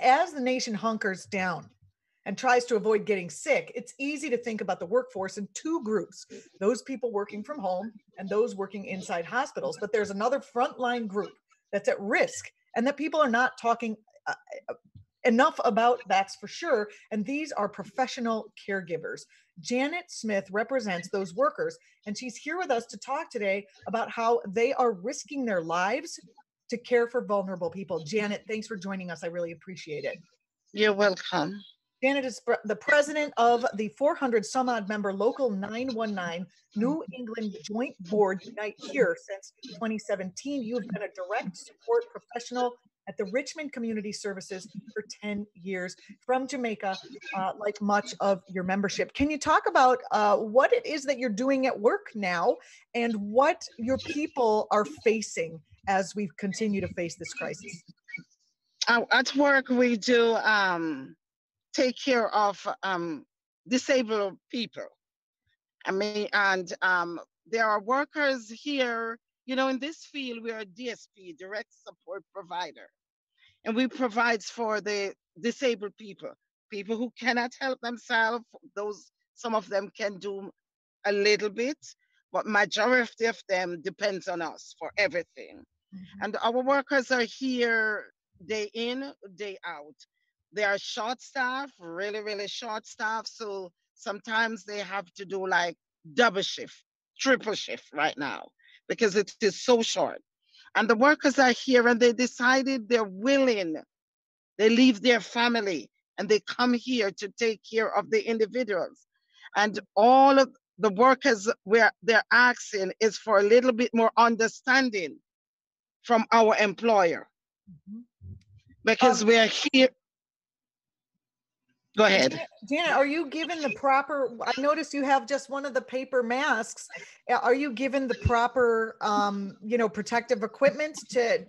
as the nation hunkers down and tries to avoid getting sick, it's easy to think about the workforce in two groups, those people working from home and those working inside hospitals. But there's another frontline group that's at risk and that people are not talking enough about, that's for sure. And these are professional caregivers. Janet Smith represents those workers, and she's here with us to talk today about how they are risking their lives to care for vulnerable people. Janet, thanks for joining us. I really appreciate it. You're welcome. Janet is the president of the 400 some odd member Local 919 New England Joint Board Unite Here since 2017. You've been a direct support professional at the Richmond Community Services for 10 years from Jamaica, like much of your membership. Can you talk about what it is that you're doing at work now and what your people are facing as we continue to face this crisis? At work, we do take care of disabled people. I mean, and there are workers here, you know, in this field, we are a DSP, direct support provider. And we provide for the disabled people who cannot help themselves. Some of them can do a little bit, but majority of them depends on us for everything. Mm-hmm. And our workers are here day in, day out. They are short staff, really, really short staff. So sometimes they have to do like double shift, triple shift right now because it is so short. And the workers are here and they decided they're willing. They leave their family and they come here to take care of the individuals. And all of the workers where they're asking is for a little bit more understanding from our employer. Mm-hmm. Because we're here. Go ahead. Janet, are you given the proper, I noticed you have just one of the paper masks. Are you given the proper, you know, protective equipment to,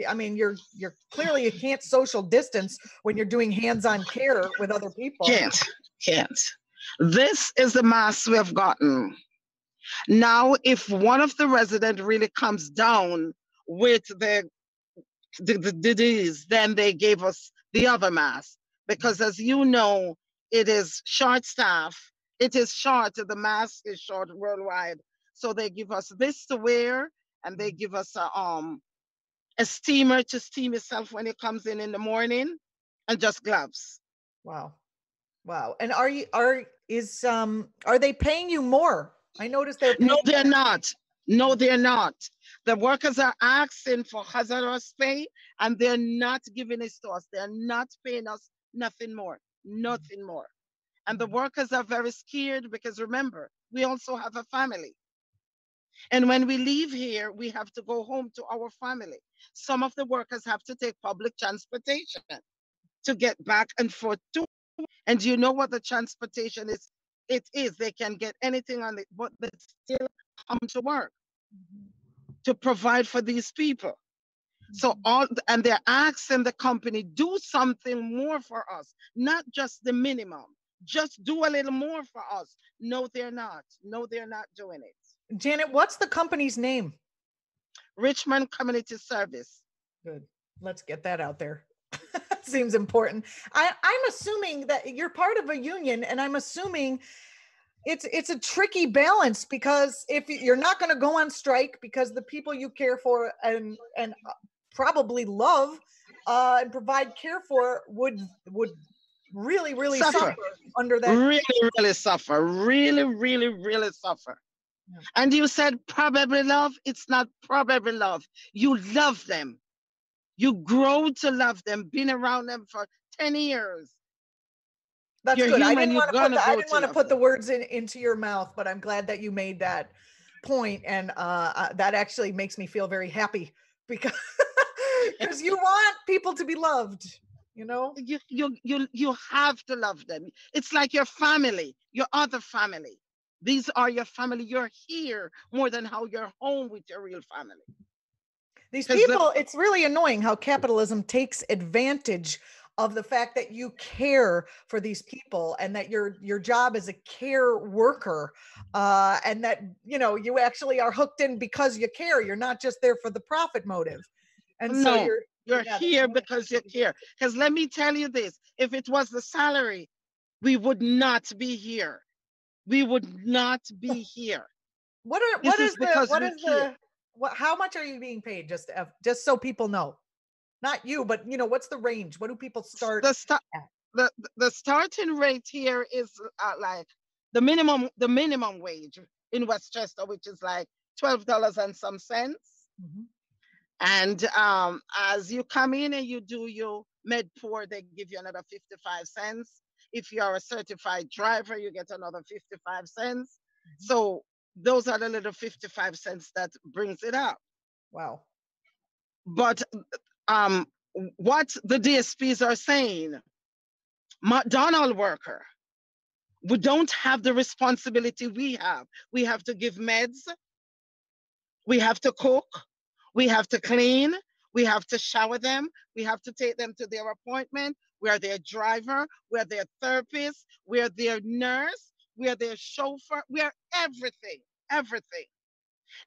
I mean, you're clearly, you can't social distance when you're doing hands-on care with other people. Can't. This is the mask we have gotten. Now, if one of the residents really comes down with the disease, then they gave us the other mask. Because as you know, it is short staff. It is short, the mask is short worldwide. So they give us this to wear and they give us a steamer to steam yourself when it comes in the morning and just gloves. Wow. Wow. And are they paying you more? I noticed they're paying. No, they're not. No, they're not. The workers are asking for hazardous pay and they're not giving it to us. They're not paying us nothing more. And the workers are very scared because remember, we also have a family. And when we leave here, we have to go home to our family. Some of the workers have to take public transportation to get back and forth to. And you know what the transportation is? It is, they can get anything on it, but they still come to work to provide for these people. So and they're asking the company, do something more for us, not just the minimum, just do a little more for us. No, they're not. No, they're not doing it. Janet, what's the company's name? Richmond Community Service. Good. Let's get that out there. Seems important. I'm assuming that you're part of a union, and I'm assuming it's a tricky balance because if you're not going to go on strike because the people you care for and probably love and provide care for would really suffer under that. Really suffer. Really suffer. Yeah. And you said probably love. It's not probably love. You love them. You grow to love them. Been around them for 10 years. That's good. I didn't want to put the words into your mouth, but I'm glad that you made that point, and that actually makes me feel very happy because you want people to be loved. You know, you have to love them. It's like your family, your other family. These are your family. You're here more than how you're home with your real family. These people, it's really annoying how capitalism takes advantage of the fact that you care for these people and that your job is a care worker, and that, you know, you actually are hooked in because you care. You're not just there for the profit motive. And so You're Yeah, here because you care. Because let me tell you this, if it was the salary, we would not be here. We would not be here. What This is is because we care. how much are you being paid? Just so people know, not you, but you know, what's the range? What do people start The start at? the starting rate here is like the minimum wage in Westchester, which is like $12 and some cents. Mm-hmm. And as you come in and you do your med pour, they give you another 55 cents. If you are a certified driver, you get another 55 cents. Mm-hmm. So those are the little 55 cents that brings it up. Wow. But what the DSPs are saying, McDonald worker, we don't have the responsibility we have. We have to give meds, we have to cook, we have to clean, we have to shower them, we have to take them to their appointment, we are their driver, we are their therapist, we are their nurse, we are their chauffeur, we are everything, everything.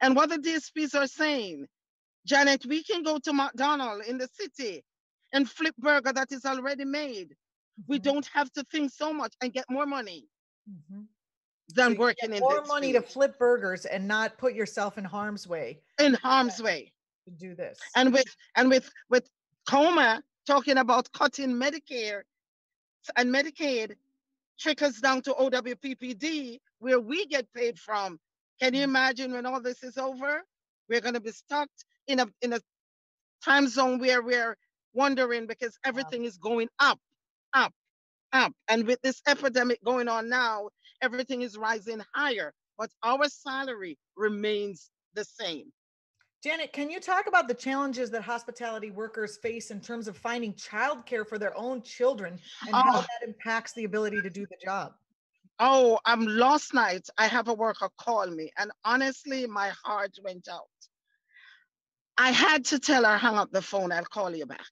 And what the DSPs are saying, Janet, we can go to McDonald's in the city and flip burger that is already made. We don't have to think so much and get more money than So working in more this money field. to flip burgers and not put yourself in harm's way. In harm's way. To do this. And with Coma talking about cutting Medicare and Medicaid trickles down to OWPPD, where we get paid from. Can you imagine when all this is over? We're going to be stuck in a time zone where we're wondering because everything is going up, up, up. And with this epidemic going on now, everything is rising higher, but our salary remains the same. Janet, can you talk about the challenges that hospitality workers face in terms of finding childcare for their own children and how that impacts the ability to do the job? Oh, last night I have a worker call me, and honestly, my heart went out. I had to tell her, hang up the phone, I'll call you back.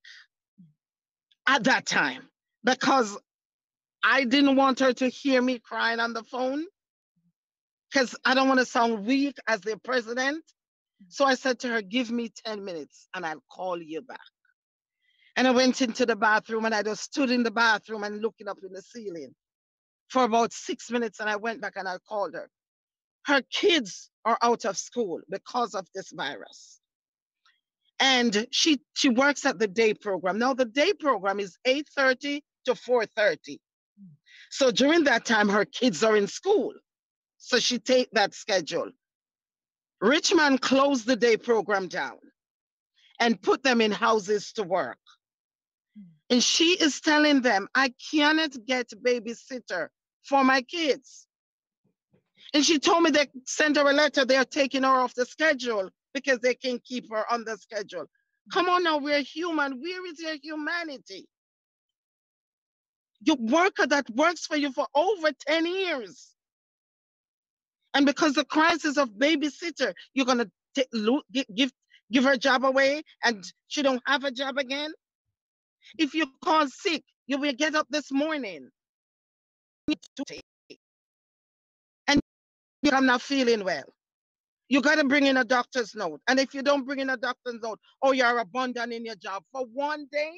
At that time, because I didn't want her to hear me crying on the phone, because I don't want to sound weak as the president. So I said to her, give me 10 minutes and I'll call you back. And I went into the bathroom and I just stood in the bathroom and looking up in the ceiling for about 6 minutes. And I went back and I called her. Her kids are out of school because of this virus. And she works at the day program. Now the day program is 8:30 to 4:30. So during that time, her kids are in school. So she take that schedule. Richmond closed the day program down and put them in houses to work. And she is telling them, I cannot get a babysitter for my kids. And she told me they sent her a letter, they're taking her off the schedule because they can keep her on the schedule. Come on now, we're human. Where is your humanity? Your worker that works for you for over 10 years. And because the crisis of babysitter, you're going to give her job away and she don't have a job again? If you call sick, you will get up this morning and I'm not feeling well. You got to bring in a doctor's note. And if you don't bring in a doctor's note, or you're abandoning your job for one day,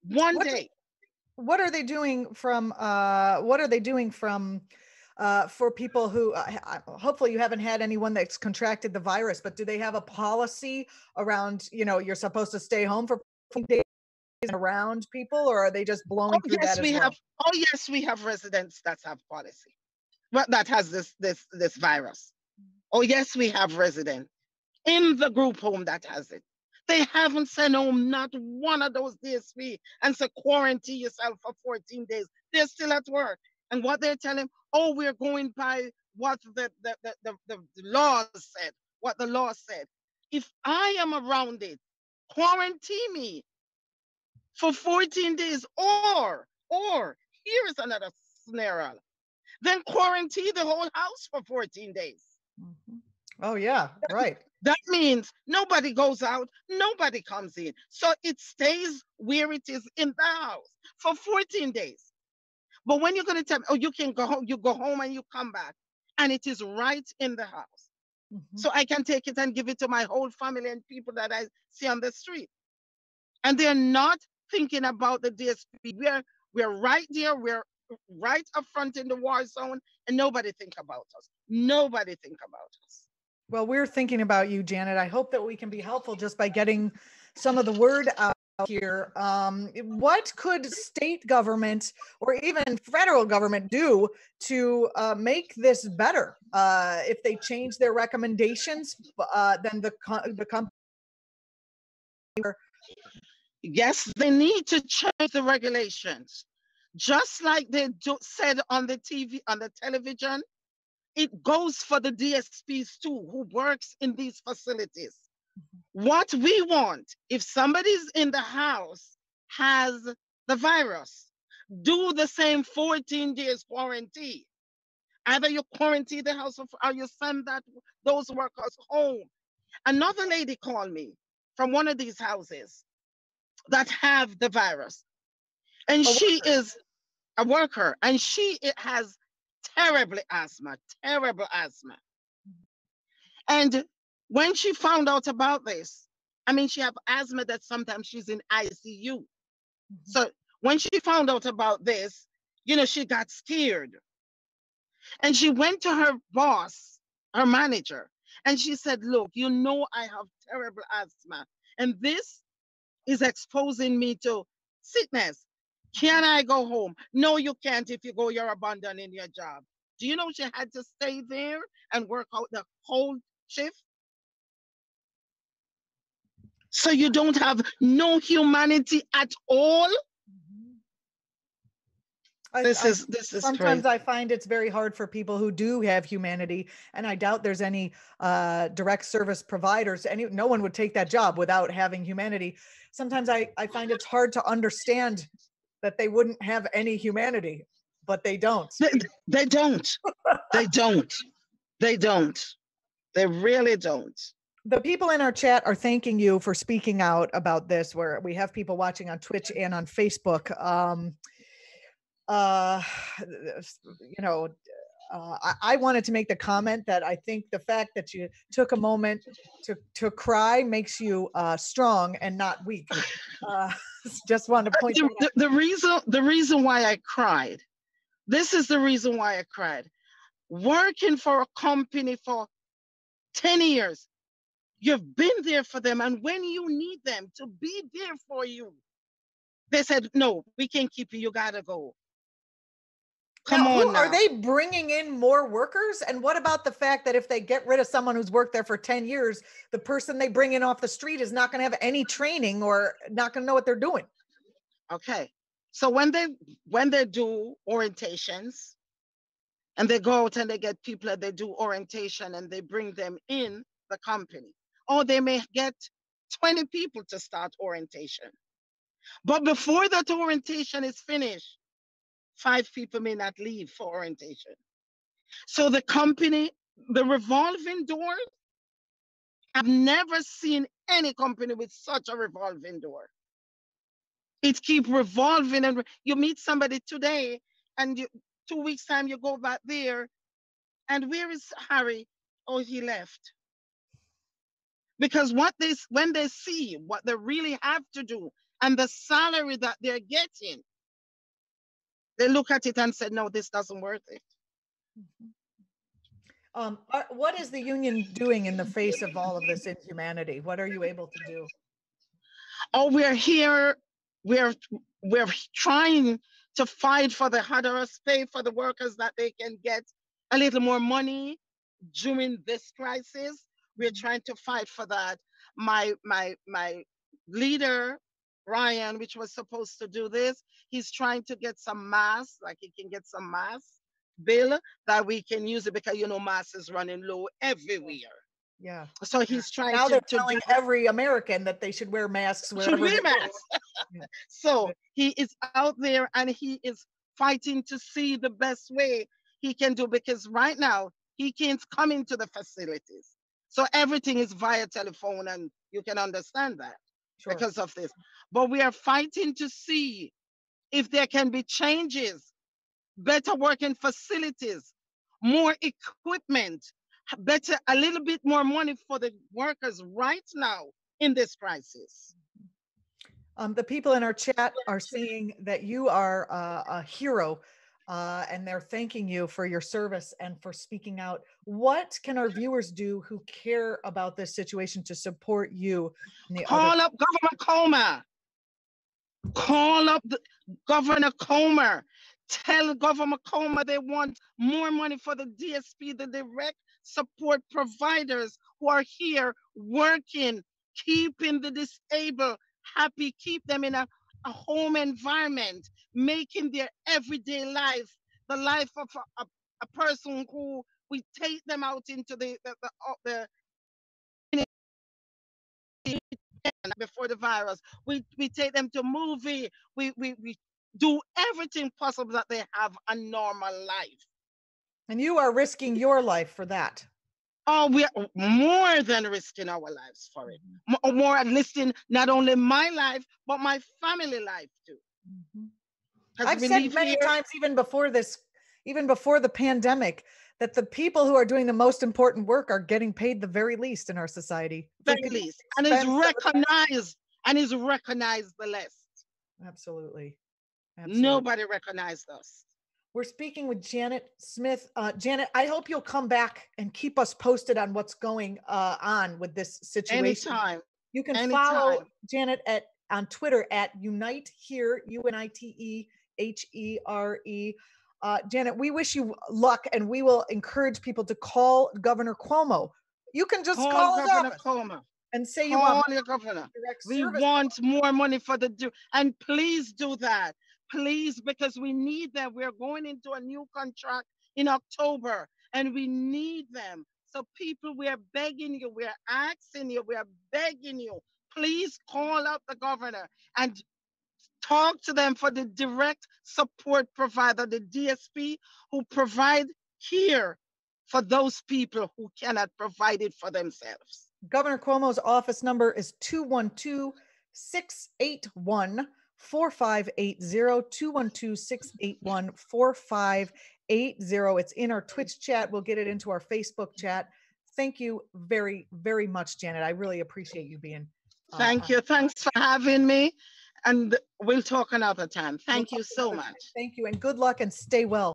what are they doing from for people who hopefully you haven't had anyone that's contracted the virus, but do they have a policy around, you know, you're supposed to stay home for 14 days around people, or are they just blowing through that as well? Oh yes, we have residents that have policy, but that has this virus. Oh yes, we have residents in the group home that has it. They haven't sent home not one of those DSP and said quarantine yourself for 14 days. They're still at work. And what they're telling, oh, we're going by what the laws said, what the law said. If I am around it, quarantine me for 14 days, or here's another scenario. Then quarantine the whole house for 14 days. Mm-hmm. Oh yeah, right. That means nobody goes out, nobody comes in. So it stays where it is in the house for 14 days. But when you're going to tell me, oh, you can go home, you go home and you come back, and it is right in the house. Mm-hmm. So I can take it and give it to my whole family and people that I see on the street. And they're not thinking about the DSP. We're right there. We're right up front in the war zone, and nobody think about us. Nobody think about us. Well, we're thinking about you, Janet. I hope that we can be helpful just by getting some of the word out here. What could state government or even federal government do to make this better? If they change their recommendations, then the company. Yes, they need to change the regulations. Just like they said on the TV, on the television, it goes for the DSPs too, who works in these facilities. What we want, if somebody's in the house has the virus, do the same 14 days quarantine. Either you quarantine the house or you send those workers home. Another lady called me from one of these houses that have the virus. And she is a worker, and she has terrible asthma. And when she found out about this, I mean, she have asthma that sometimes she's in ICU. So when she found out about this, you know, she got scared. And she went to her boss, her manager, and she said, look, you know, I have terrible asthma, and this is exposing me to sickness. Can I go home? No, you can't. If you go, you're abandoning your job. Do you know she had to stay there and work out the whole shift? So you don't have no humanity at all? This is sometimes crazy. I find it's very hard for people who do have humanity, and I doubt there's any direct service providers. No one would take that job without having humanity. Sometimes I find it's hard to understand that they wouldn't have any humanity, but they don't. They don't. They don't. They don't. They really don't. The people in our chat are thanking you for speaking out about this, where we have people watching on Twitch and on Facebook. You know, I wanted to make the comment that I think the fact that you took a moment to cry makes you strong and not weak. Just wanted to point the reason why I cried. This is the reason why I cried. Working for a company for 10 years, you've been there for them, and when you need them to be there for you, they said, no, we can't keep you, you gotta go. Come on now. Are they bringing in more workers? And what about the fact that if they get rid of someone who's worked there for 10 years, the person they bring in off the street is not going to have any training or not going to know what they're doing? Okay. So when they do orientations and they go out and they get people that they do orientation and they bring them in the company, or they may get 20 people to start orientation. But before that orientation is finished, 5 people may not leave for orientation. So the company, the revolving door, I've never seen any company with such a revolving door. It keeps revolving, and you meet somebody today, and 2 weeks time you go back there, and where is Harry? Oh, he left. Because when they see what they really have to do and the salary that they're getting, they look at it and say, no, this doesn't worth it. What is the union doing in the face of all of this inhumanity? What are you able to do? Oh, we're here. We're trying to fight for the HADRS pay for the workers, that they can get a little more money during this crisis. We're trying to fight for that. My leader, Ryan, which was supposed to do this, he's trying to get some masks, like he can get some masks bill that we can use it, because, you know, masks is running low everywhere. Yeah. So he's trying now to they're telling every American that they should wear masks. Should wear masks. So he is out there and he is fighting to see the best way he can do, because right now he can't come into the facilities. So everything is via telephone, and you can understand that because of this. But we are fighting to see if there can be changes, better working facilities, more equipment, better, a little bit more money for the workers right now in this crisis. The people in our chat are seeing that you are a hero, and they're thanking you for your service and for speaking out. What can our viewers do who care about this situation to support you? Call up Governor Comer. Call up Governor Comer. Tell Governor Comer they want more money for the DSP, the direct support providers who are here working, keeping the disabled happy, keep them in a home environment, making their everyday life the life of a person who we take them out into the before the virus. We take them to movie. We do everything possible that they have a normal life. And you are risking your life for that. Oh, we are more than risking our lives for it. More than risking not only my life, but my family life too. I've said many times, even before the pandemic, that the people who are doing the most important work are getting paid the very least in our society. Very least. And is recognized the less. Absolutely. Nobody recognized us. We're speaking with Janet Smith. Janet, I hope you'll come back and keep us posted on what's going on with this situation. Anytime. You can follow Janet on Twitter at Unite Here, UNITEHERE. Janet, we wish you luck, and we will encourage people to call Governor Cuomo. You can just call Governor Cuomo and say you want the governor. We want more money for and please do that. Please, because we need them. We're going into a new contract in October, and we need them. So people, we are begging you, we are asking you, we are begging you, please call up the governor and talk to them for the direct support provider, the DSP, who provide care for those people who cannot provide it for themselves. Governor Cuomo's office number is 212-681-4580, 212-681-4580. It's in our Twitch chat. We'll get it into our Facebook chat. Thank you very, very much, Janet. I really appreciate you being. Thank you. Thanks for having me. And we'll talk another time. Thank you so much. Thank you, and good luck, and stay well.